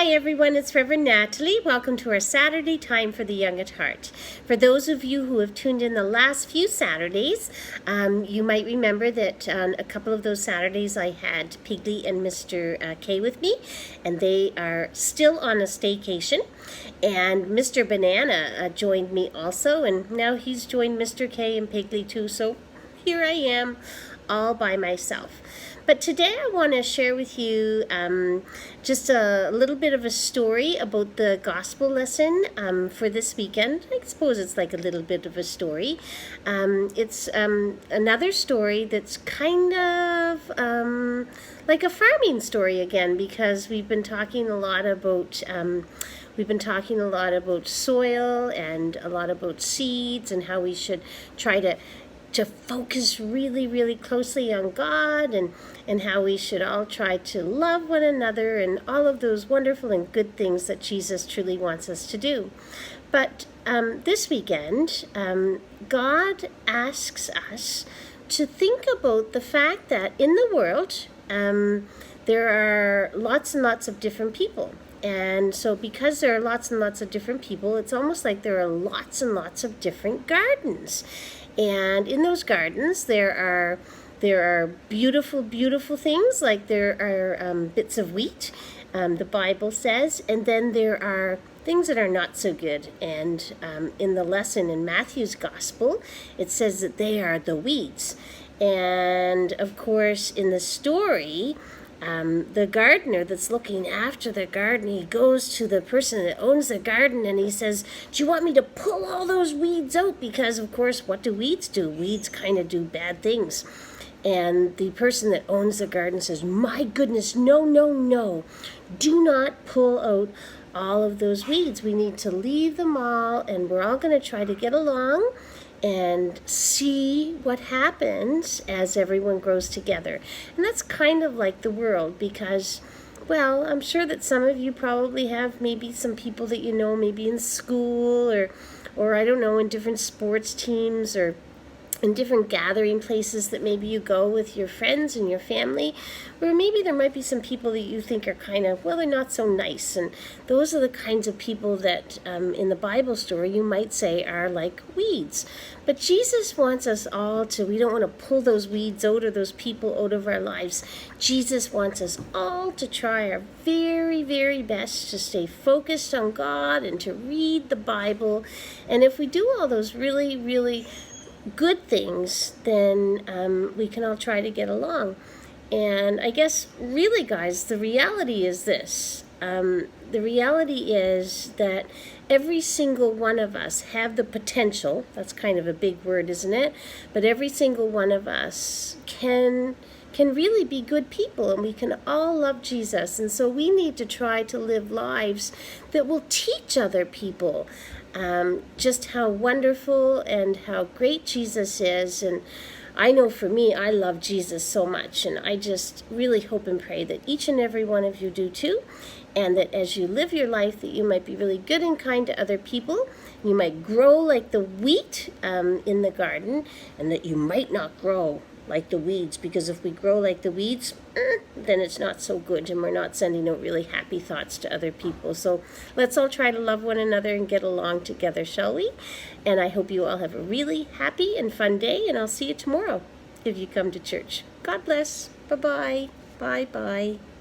Hi everyone, it's Rev Natalie. Welcome to our Saturday Time for the Young at Heart. For those of you who have tuned in the last few Saturdays, you might remember that on a couple of those Saturdays I had Piggly and Mr. K with me, and they are still on a staycation. And Mr. Banana joined me also, and now he's joined Mr. K and Piggly too, so here I am all by myself. But today I want to share with you just a little bit of a story about the gospel lesson for this weekend. I suppose it's like a little bit of a story. It's another story that's kind of like a farming story again, because we've been talking a lot about soil and a lot about seeds and how we should try to focus really, really closely on God, and how we should all try to love one another and all of those wonderful and good things that Jesus truly wants us to do. But this weekend, God asks us to think about the fact that in the world, there are lots and lots of different people. And so because there are lots and lots of different people, it's almost like there are lots and lots of different gardens. And in those gardens, there are beautiful, beautiful things, like there are bits of wheat, the Bible says, and then there are things that are not so good. And in the lesson in Matthew's Gospel, it says that they are the weeds. And of course, in the story, the gardener that's looking after the garden, he goes to the person that owns the garden and he says, "Do you want me to pull all those weeds out?" Because, of course, what do? Weeds kind of do bad things. And the person that owns the garden says, "My goodness, no, no, no. Do not pull out all of those weeds. We need to leave them all, and we're all going to try to get along and see what happens as everyone grows together." And that's kind of like the world, because, well, I'm sure that some of you probably have maybe some people that you know, maybe in school or I don't know, in different sports teams or in different gathering places that maybe you go with your friends and your family, where maybe there might be some people that you think are kind of, well, they're not so nice. And those are the kinds of people that in the Bible story you might say are like weeds. But Jesus wants us all to, we don't want to pull those weeds out or those people out of our lives. Jesus wants us all to try our very, very best to stay focused on God and to read the Bible. And if we do all those really, really good things, then we can all try to get along. And I guess really, guys, the reality is this. The reality is that every single one of us have the potential, that's kind of a big word, isn't it? But every single one of us can really be good people, and we can all love Jesus. And so we need to try to live lives that will teach other people just how wonderful and how great Jesus is. And I know for me, I love Jesus so much, and I just really hope and pray that each and every one of you do too, and that as you live your life, that you might be really good and kind to other people. You might grow like the wheat in the garden, and that you might not grow like the weeds, because if we grow like the weeds, then it's not so good, and we're not sending out really happy thoughts to other people. So let's all try to love one another and get along together, shall we? And I hope you all have a really happy and fun day, and I'll see you tomorrow if you come to church. God bless. Bye-bye. Bye-bye.